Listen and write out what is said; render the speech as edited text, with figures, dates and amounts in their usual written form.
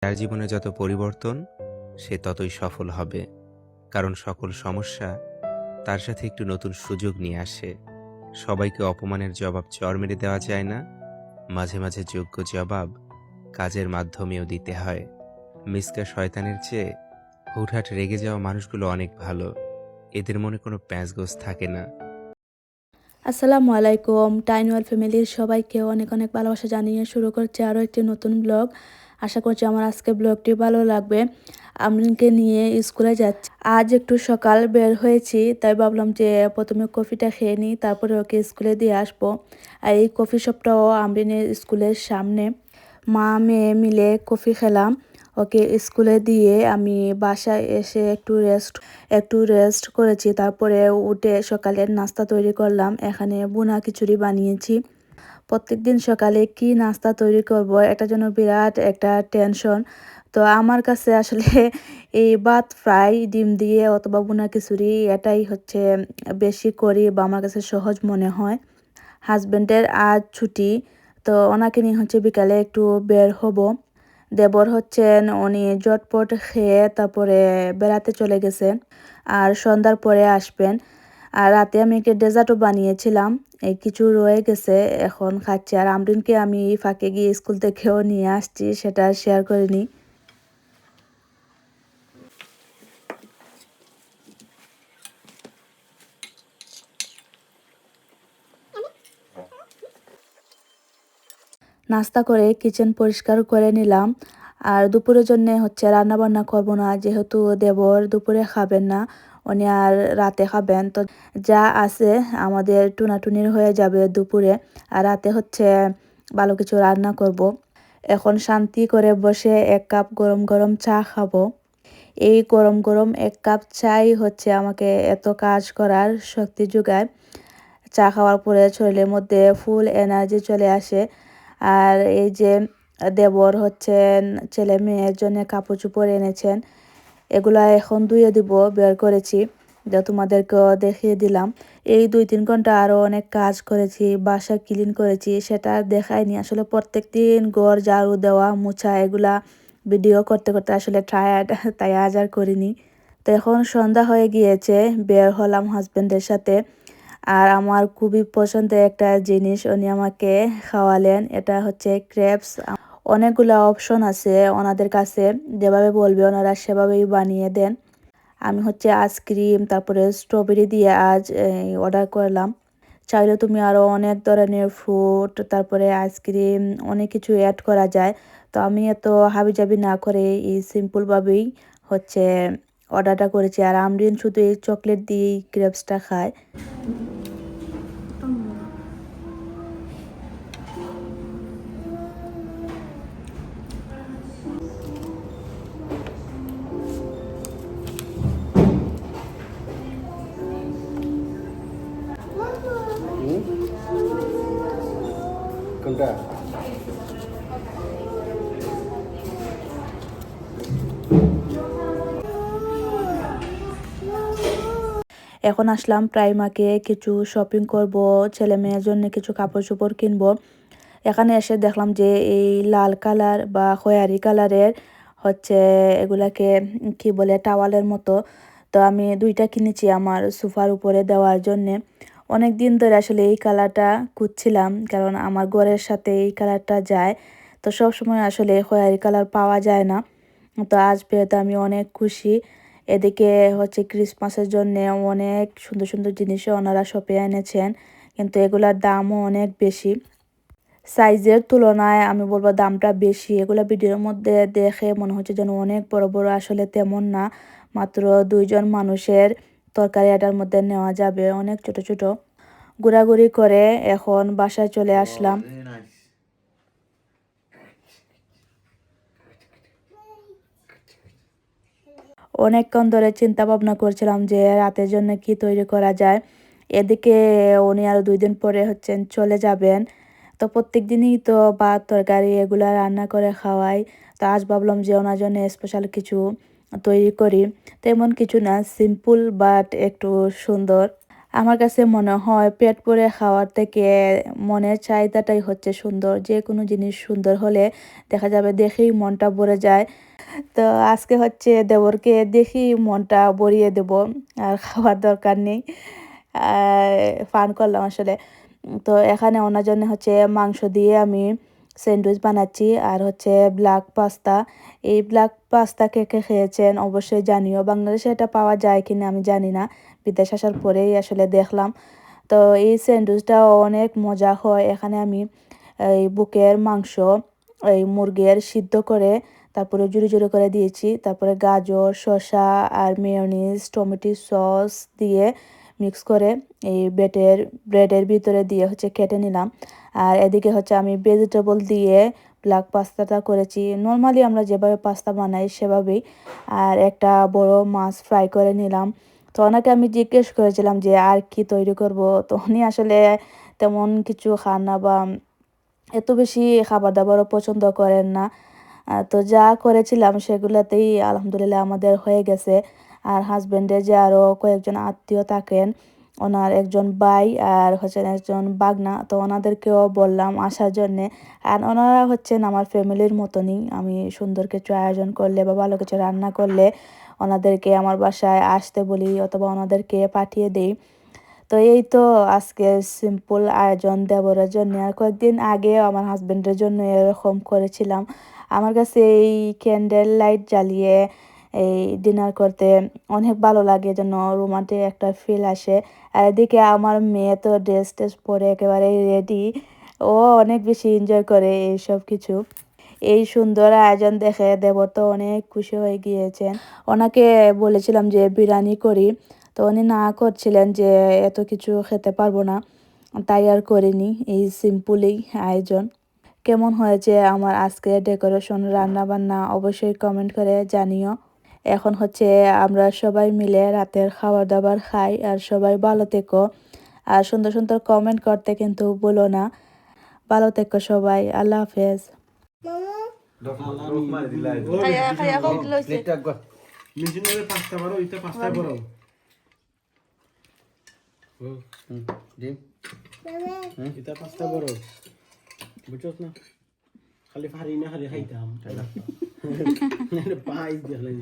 যার জীবনে যত পরিবর্তন সে ততই সফল হবে, কারণ সকল সমস্যা তার সাথে একটু নতুন সুযোগ নিয়ে আসে। সবাইকে অপমানের জবাব চড় মেরে দেওয়া যায় না, মাঝে মাঝে যোগ্য জবাব কাজের মাধ্যমেও দিতে হয়। মিসকা শয়তানের চেয়ে হুটহাট রেগে যাওয়া মানুষগুলো অনেক ভালো, এদের মনে কোনো প্যাঁচগোছ থাকে না। আসসালামু আলাইকুম। টাইনওয়াল ফ্যামিলির সবাইকে অনেক অনেক ভালোবাসা জানিয়ে শুরু করছে আরও একটি নতুন ব্লগ। আশা করছি আমার আজকে ব্লগটি ভালো লাগবে। আমরিনকে নিয়ে স্কুলে যাচ্ছি। আজ একটু সকাল বের হয়েছি, তাই ভাবলাম যে প্রথমে কফিটা খেয়ে নিই, তারপরে ওকে স্কুলে দিয়ে আসবো। আর এই কফি শপটাও আমরিনের স্কুলের সামনে। মা মেয়ে মিলে কফি খেলাম, ওকে স্কুলে দিয়ে আমি বাসায় এসে একটু রেস্ট করেছি। তারপরে উঠে সকালের নাস্তা তৈরি করলাম। এখানে বুনা খিচুড়ি বানিয়েছি। প্রত্যেকদিন সকালে কি নাস্তা তৈরি করব, এটা যেন বিরাট একটা টেনশন। তো আমার কাছে আসলে এই ভাত ফ্রাই ডিম দিয়ে অথবা বুনা খিচুড়ি এটাই হচ্ছে বেশি করি বা আমার কাছে সহজ মনে হয়। হাজব্যান্ডের আজ ছুটি, তো ওনাকে নিয়ে হচ্ছে বিকালে একটু বের হব। দেবর হচ্ছেন উনি জটপট খেয়ে তারপরে বেড়াতে চলে গেছেন, আর সন্ধ্যার পরে আসবেন। আর রাতে আমি একটা ডেজার্টও বানিয়েছিলাম, এই কিছু রয়ে গেছে, এখন খাচ্ছি। আর আমরিনকে আমি ফাঁকে গিয়ে স্কুল থেকেও নিয়ে আসছি, সেটা শেয়ার করিনি। নাস্তা করে কিচেন পরিষ্কার করে নিলাম। আর দুপুরের জন্য হচ্ছে রান্না বান্না করব না, যেহেতু দেবর দুপুরে খাবেন না, উনি আর রাতে খাবেন। তো যা আছে আমাদের টুনাটুনির হয়ে যাবে দুপুরে, আর রাতে হচ্ছে ভালো কিছু রান্না করব। এখন শান্তি করে বসে এক কাপ গরম গরম চা খাবো। এই গরম গরম এক কাপ চাই হচ্ছে আমাকে এত কাজ করার শক্তি যোগায়। চা খাওয়ার পরে শরীরের মধ্যে ফুল এনার্জি চলে আসে। আর এই যে দেবর হচ্ছেন ছেলে মেয়ের জন্য কাপড় চোপড় এনেছেন, এগুলা এখন ধুয়ে দিব, বের করেছি, যা তোমাদেরকেও দেখিয়ে দিলাম। এই 2-3 ঘন্টা আরও অনেক কাজ করেছি, বাসা ক্লিন করেছি, সেটা আর দেখাইনি। আসলে প্রত্যেক দিন ঘর ঝাড়ু দেওয়া মোছা এগুলা ভিডিও করতে করতে আসলে টায়ার্ড, তাই আজ আর করিনি। তো এখন সন্ধ্যা হয়ে গিয়েছে, বের হলাম হাজব্যান্ডের সাথে। আর আমার খুবই পছন্দের একটা জিনিস উনি আমাকে খাওয়ালেন, এটা হচ্ছে ক্রেপস। অনেকগুলো অপশন আছে ওনাদের কাছে, যেভাবে বলবে ওনারা সেভাবেই বানিয়ে দেন। আমি হচ্ছে আইসক্রিম তারপরে স্ট্রবেরি দিয়ে আজ অর্ডার করলাম। চাইলে তুমি আরও অনেক ধরনের ফ্রুট তারপরে আইসক্রিম অনেক কিছু অ্যাড করা যায়। তো আমি এত হাবিজাবি না করে এই সিম্পলভাবেই হচ্ছে অর্ডারটা করেছি। আর আমরিন শুধু এই চকলেট দিয়েই ক্রেপসটা খায়। কোনটা? এখন আসলাম প্রাইমাকে, কিছু শপিং করব, ছেলে মেয়ের জন্য কিছু কাপড় চোপড় কিনবো। এখানে এসে দেখলাম যে এই লাল কালার বা খয়েরি কালারের হচ্ছে এগুলাকে কি বলে টাওয়ালের মতো। তো আমি 2টা কিনেছি আমার সোফার উপরে দেওয়ার জন্যে। অনেক দিন ধরে আসলে এই কালারটা খুঁজছিলাম, কারণ আমার ঘরের সাথে এই কালারটা যায়। তো সব সময় আসলে খয়েরি কালার পাওয়া যায় না, তো আজ পেয়ে তো আমি অনেক খুশি। এদিকে হচ্ছে ক্রিসমাসের জন্য অনেক সুন্দর সুন্দর জিনিসও ওনারা শপে এনেছেন, কিন্তু এগুলার দামও অনেক বেশি। সাইজের তুলনায় আমি বলবো দামটা বেশি। এগুলা ভিডিওর মধ্যে দেখে মনে হচ্ছে যেন অনেক বড় বড়, আসলে তেমন না। মাত্র 2জন মানুষের তরকারি এটার মধ্যে নেওয়া যাবে, অনেক ছোট ছোট। ঘোরাঘুরি করে এখন বাসায় চলে আসলাম। Oh, very nice. অনেকক্ষণ ধরে চিন্তা ভাবনা করছিলাম যে রাতের জন্য কি তৈরি করা যায়। এদিকে উনি আরো 2 দিন পরে হচ্ছেন চলে যাবেন। তো প্রত্যেক দিনই তো ভাত তরকারি এগুলা রান্না করে খাওয়াই। তো আজ ভাবলাম যে ওনার জন্য স্পেশাল কিছু তৈরি করি। তেমন কিছু না, সিম্পল বাট একটু সুন্দর। আমার কাছে মনে হয় পেট ভরে খাওয়ার থেকে মনের চাহিদাটাই হচ্ছে সুন্দর। যে কোনো জিনিস সুন্দর হলে দেখা যাবে দেখেই মনটা ভরে যায়। তো আজকে হচ্ছে দেবরকে দেখি মনটা ভরিয়ে দেব, আর খাওয়ার দরকার নেই। ফান করলাম আসলে। তো এখানে ওনার জন্য হচ্ছে মাংস দিয়ে আমি স্যান্ডউইচ বানাচ্ছি, আর হচ্ছে ব্ল্যাক পাস্তা। এই ব্ল্যাক পাস্তা কে কে খেয়েছেন অবশ্যই জানিও। বাংলাদেশে এটা পাওয়া যায় কিনা আমি জানি না, বিদেশ আসার পরেই আসলে দেখলাম। তো এই স্যান্ডউইচটাও অনেক মজা হয়। এখানে আমি এই বুকের মাংস, এই মুরগির সিদ্ধ করে তারপরে জুড়ি জুড়ি করে দিয়েছি। তারপরে গাজর, শসা আর মেয়োনিজ, টমেটো সস দিয়ে মিক্স করে এই ব্রেডের ভিতরে দিয়ে হচ্ছে কেটে নিলাম। আর এদিকে হচ্ছে আমি ভেজিটেবল দিয়ে ব্ল্যাক পাস্তাটা করেছি। নর্মালি আমরা যেভাবে পাস্তা বানাই সেভাবেই। আর একটা বড় মাছ ফ্রাই করে নিলাম। তো ওনাকে আমি জিজ্ঞেস করেছিলাম যে আর কি তৈরি করব, তো উনি আসলে তেমন কিছু খান না বা এত বেশি খাবার দাবারও পছন্দ করেন না। তো যা করেছিলাম সেগুলাতেই আলহামদুলিল্লাহ আমাদের হয়ে গেছে। আর হাজবেন্ডের যে আরও কয়েকজন আত্মীয় থাকেন, ওনার একজন ভাই আর হচ্ছেন একজন বাগনা, তো ওনাদেরকেও বললাম আসার জন্যে। আর ওনারা হচ্ছেন আমার ফ্যামিলির মতনই। আমি সুন্দর কিছু আয়োজন করলে বা ভালো কিছু রান্না করলে ওনাদেরকে আমার বাসায় আসতে বলি অথবা ওনাদেরকে পাঠিয়ে দেই। তো এই তো আজকে সিম্পল আয়োজন দেবরের জন্য। আর কয়েকদিন আগে আমার হাজবেন্ডের জন্য এরকম করেছিলাম। আমার কাছে এই ক্যান্ডেল লাইট জ্বালিয়ে এই ডিনার করতে অনেক ভালো লাগে, যেন রোমান্টিক একটা ফিল আসে। আর এদিকে আমার মেয়ে তো ড্রেস টেস পরে একেবারে রেডি। ও অনেক বেশি এনজয় করে এইসব কিছু। এই সুন্দর আয়োজন দেখে দেবর তো অনেক খুশি হয়ে গিয়েছেন। ওনাকে বলেছিলাম যে বিরিয়ানি করি, তো উনি না করছিলেন যে এত কিছু খেতে পারবো না, তাই আর করিনি। এই সিম্পলই আয়োজন। কেমন হয়েছে আমার আজকে ডেকোরেশন, রান্না বান্না অবশ্যই কমেন্ট করে জানিও। এখন হচ্ছে আমরা সবাই মিলে রাতের খাবার দাবার খাই। আর সবাই ভালো থেকো, আর সুন্দর সুন্দর কমেন্ট করতে কিন্তু ভুলো না। ভালো থেকো সবাই, আল্লাহ হাফেজ। মিশনারি পাঁচটা বারো এটা পাঁচটায় বড় এটা পাঁচটা বড় বুঝছ না খালি ফারি না খালি খাইতাম পাইস দেখলেন